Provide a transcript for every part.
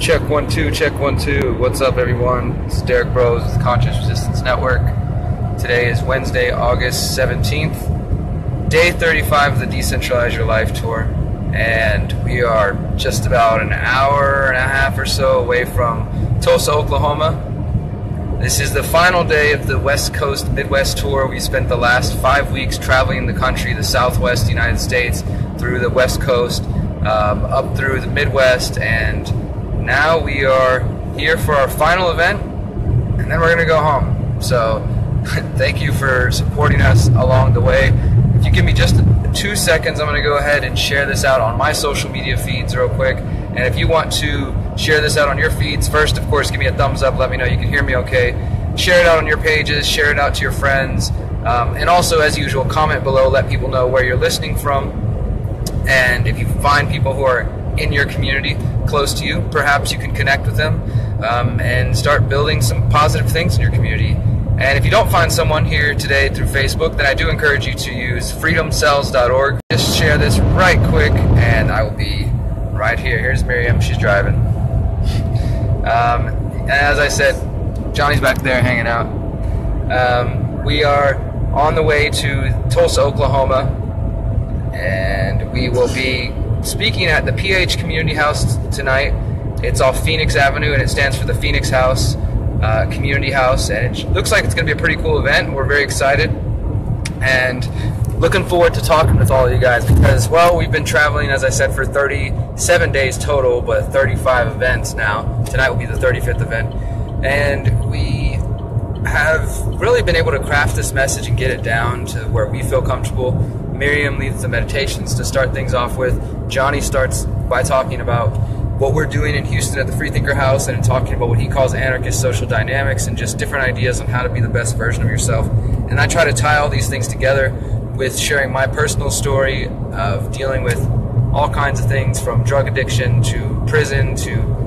Check 1 2, check 1 2. What's up, everyone? This is Derek Bros with the Conscious Resistance Network. Today is Wednesday, August 17th, day 35 of the Decentralize Your Life tour, and we are just about an hour and a half or so away from Tulsa, Oklahoma. This is the final day of the West Coast Midwest tour. We spent the last 5 weeks traveling the country, the Southwest United States, through the West Coast, up through the Midwest, and now we are here for our final event, and then we're going to go home. So thank you for supporting us along the way. If you give me just 2 seconds, I'm going to go ahead and share this out on my social media feeds real quick. And if you want to share this out on your feeds, first, of course, give me a thumbs up. Let me know you can hear me okay. Share it out on your pages. Share it out to your friends. And also, as usual, comment below. Let people know where you're listening from. And if you find people who are in your community close to you, perhaps you can connect with them and start building some positive things in your community. And if you don't find someone here today through Facebook, then I do encourage you to use freedomcells.org. Just share this right quick, and I will be right here. Here's Miriam. She's driving. And as I said, Johnny's back there hanging out. We are on the way to Tulsa, Oklahoma, and we will be speaking at the PH Community House tonight. It's off Phoenix Avenue, and it stands for the Phoenix House Community House, and it looks like it's going to be a pretty cool event. We're very excited and looking forward to talking with all of you guys because, well, we've been traveling, as I said, for 37 days total, but 35 events now. Tonight will be the 35th event, and we have really been able to craft this message and get it down to where we feel comfortable. Miriam leads the meditations to start things off with. Johnny starts by talking about what we're doing in Houston at the Freethinker House and talking about what he calls anarchist social dynamics and just different ideas on how to be the best version of yourself. And I try to tie all these things together with sharing my personal story of dealing with all kinds of things from drug addiction to prison to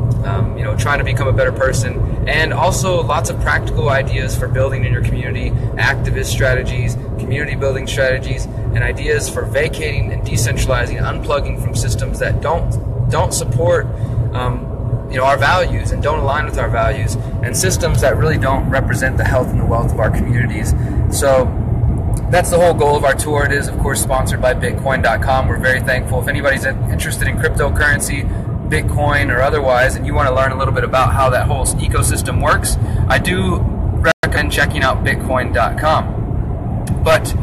trying to become a better person, and also lots of practical ideas for building in your community, activist strategies, community building strategies, and ideas for vacating and decentralizing, unplugging from systems that don't support our values and don't align with our values, and systems that really don't represent the health and the wealth of our communities. So that's the whole goal of our tour. It is, of course, sponsored by Bitcoin.com. We're very thankful. If anybody's interested in cryptocurrency, Bitcoin or otherwise, and you want to learn a little bit about how that whole ecosystem works, I do recommend checking out Bitcoin.com. But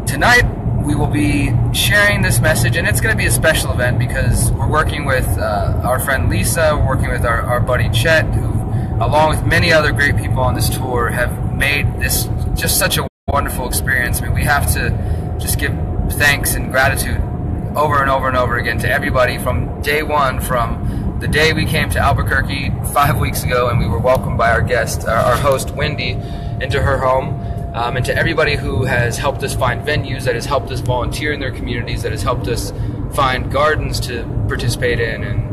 tonight we will be sharing this message, and it's going to be a special event because we're working with our friend Lisa, we're working with our buddy Chet, who, along with many other great people on this tour, have made this just such a wonderful experience. I mean, we have to just give thanks and gratitude over and over and over again to everybody from day one, from the day we came to Albuquerque 5 weeks ago and we were welcomed by our guest, our host Wendy, into her home, and to everybody who has helped us find venues, that has helped us volunteer in their communities, that has helped us find gardens to participate in, and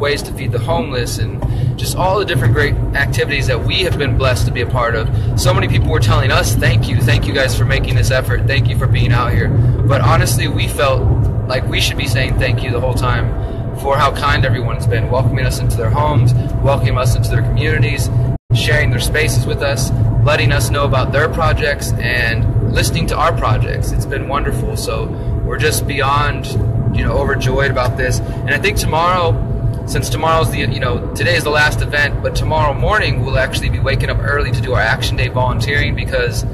ways to feed the homeless, and just all the different great activities that we have been blessed to be a part of. So many people were telling us, thank you guys for making this effort, thank you for being out here. But honestly, we felt like we should be saying thank you the whole time for how kind everyone's been, welcoming us into their homes, welcoming us into their communities, sharing their spaces with us, letting us know about their projects, and listening to our projects. It's been wonderful. So we're just beyond overjoyed about this. And I think tomorrow, since tomorrow's today is the last event, but tomorrow morning we'll actually be waking up early to do our Action Day volunteering, because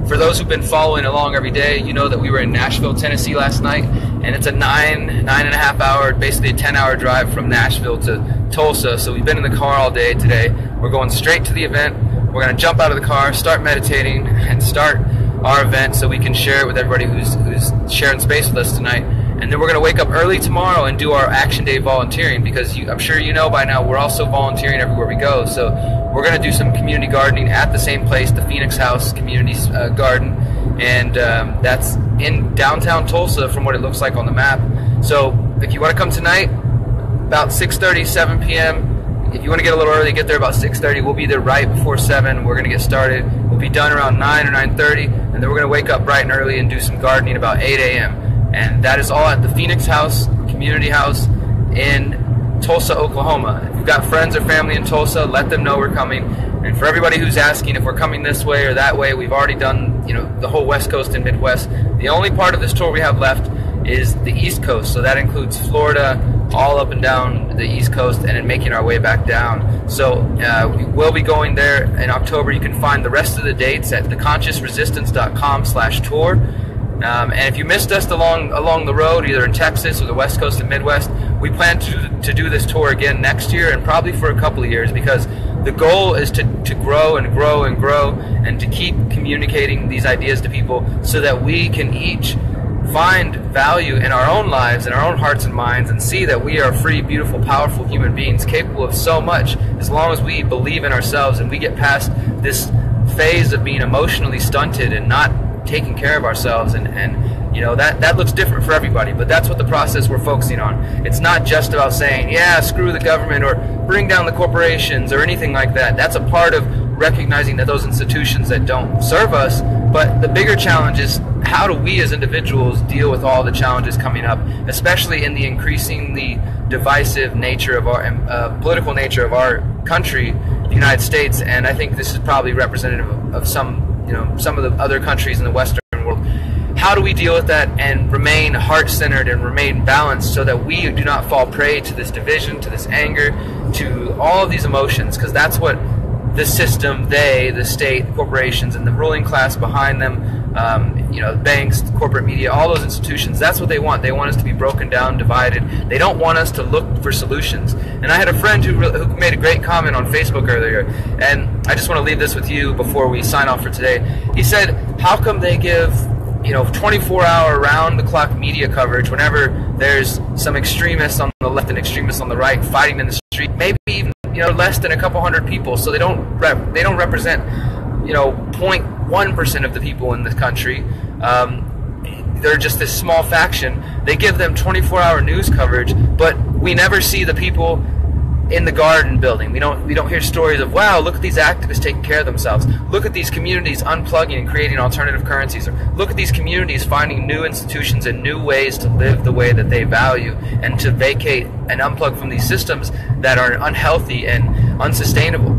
for those who've been following along every day, you know that we were in Nashville, Tennessee last night, and it's a nine and a half hour, basically a 10-hour drive from Nashville to Tulsa. So we've been in the car all day today. We're going straight to the event. We're going to jump out of the car, start meditating, and start our event so we can share it with everybody who's sharing space with us tonight. And then we're going to wake up early tomorrow and do our Action Day volunteering, because I'm sure you know by now we're also volunteering everywhere we go. So we're going to do some community gardening at the same place, the Phoenix House Community Garden, and that's in downtown Tulsa from what it looks like on the map. So if you want to come tonight, about 6:30, 7 p.m., if you want to get a little early, get there about 6:30. We'll be there right before 7. We're going to get started. We'll be done around 9 or 9:30, and then we're going to wake up bright and early and do some gardening about 8 a.m. And that is all at the Phoenix House Community House in Tulsa, Oklahoma. If you've got friends or family in Tulsa, let them know we're coming. And for everybody who's asking if we're coming this way or that way, we've already done, the whole West Coast and Midwest. The only part of this tour we have left is the East Coast, so that includes Florida, all up and down the East Coast, and then making our way back down. So we will be going there in October. You can find the rest of the dates at theconsciousresistance.com/tour. And if you missed us along the road, either in Texas or the West Coast and Midwest, we plan to do this tour again next year, and probably for a couple of years, because the goal is to grow and grow and grow, and to keep communicating these ideas to people so that we can each find value in our own lives, in our own hearts and minds, and see that we are free, beautiful, powerful human beings capable of so much, as long as we believe in ourselves and we get past this phase of being emotionally stunted and not taking care of ourselves. And that looks different for everybody, but that's what the process we're focusing on. It's not just about saying, yeah, screw the government or bring down the corporations or anything like that. That's a part of recognizing that those institutions that don't serve us, but the bigger challenge is, how do we as individuals deal with all the challenges coming up, especially in the increasingly divisive nature of our political nature of our country, the United States. And I think this is probably representative of some of the other countries in the Western world. How do we deal with that and remain heart-centered and remain balanced so that we do not fall prey to this division, to this anger, to all of these emotions? Because that's what the system, the state, corporations, and the ruling class behind them, banks, corporate media, all those institutions, that's what they want. They want us to be broken down, divided. They don't want us to look for solutions. And I had a friend who made a great comment on Facebook earlier, and I just want to leave this with you before we sign off for today. He said, how come they give 24-hour round-the-clock media coverage whenever there's some extremists on the left and extremists on the right fighting in the street, maybe even less than a couple hundred people, so they don't represent 0.1% of the people in this country. They're just this small faction. They give them 24-hour news coverage, but we never see the people in the garden building. We don't hear stories of, wow, look at these activists taking care of themselves. Look at these communities unplugging and creating alternative currencies. Or look at these communities finding new institutions and new ways to live the way that they value, and to vacate and unplug from these systems that are unhealthy and unsustainable.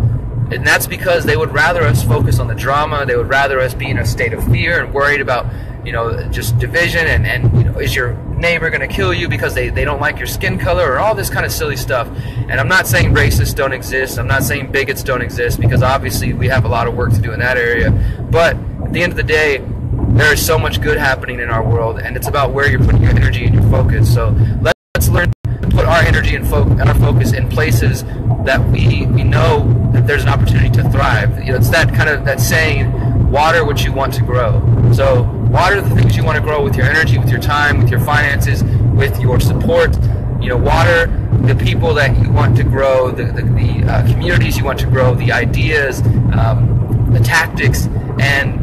And that's because they would rather us focus on the drama. They would rather us be in a state of fear and worried about just division and is your neighbor going to kill you because they don't like your skin color, or all this kind of silly stuff. And I'm not saying racists don't exist. I'm not saying bigots don't exist, because obviously we have a lot of work to do in that area. But at the end of the day, there is so much good happening in our world, and it's about where you're putting your energy and your focus. So let's learn to put our energy and our focus in places that we know that there's an opportunity to thrive. It's that saying, water what you want to grow. So water the things you want to grow with your energy, with your time, with your finances, with your support. Water the people that you want to grow, the communities you want to grow, the ideas, the tactics, and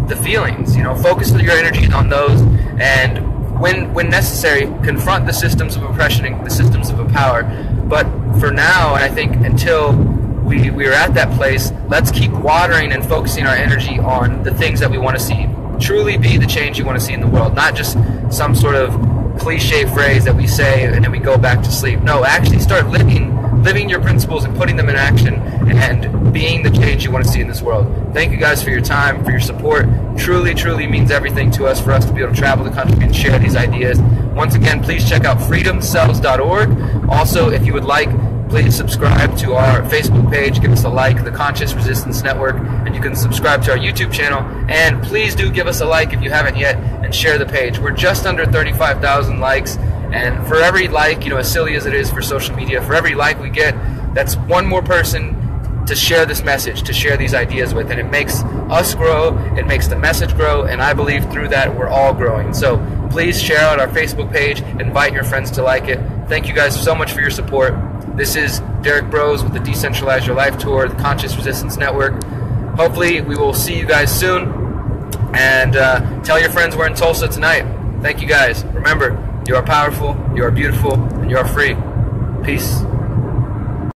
the feelings. Focus your energy on those, and when necessary, confront the systems of oppression and the systems of power. But for now, and I think until we're at that place, let's keep watering and focusing our energy on the things that we want to see. Truly be the change you want to see in the world, not just some sort of cliche phrase that we say and then we go back to sleep. No, actually start living your principles and putting them in action and being the change you want to see in this world. Thank you guys for your time, for your support. Truly, truly means everything to us for us to be able to travel the country and share these ideas. Once again, please check out freedomcells.org. Also, if you would like, please subscribe to our Facebook page, give us a like, The Conscious Resistance Network, and you can subscribe to our YouTube channel. And please do give us a like if you haven't yet, and share the page. We're just under 35,000 likes, and for every like, as silly as it is for social media, for every like we get, that's one more person to share this message, to share these ideas with, and it makes us grow, it makes the message grow, and I believe through that we're all growing. So please share out our Facebook page, invite your friends to like it. Thank you guys so much for your support. This is Derek Bros with the Decentralize Your Life Tour, the Conscious Resistance Network. Hopefully we will see you guys soon, and tell your friends we're in Tulsa tonight. Thank you guys. Remember, you are powerful, you are beautiful, and you are free. Peace.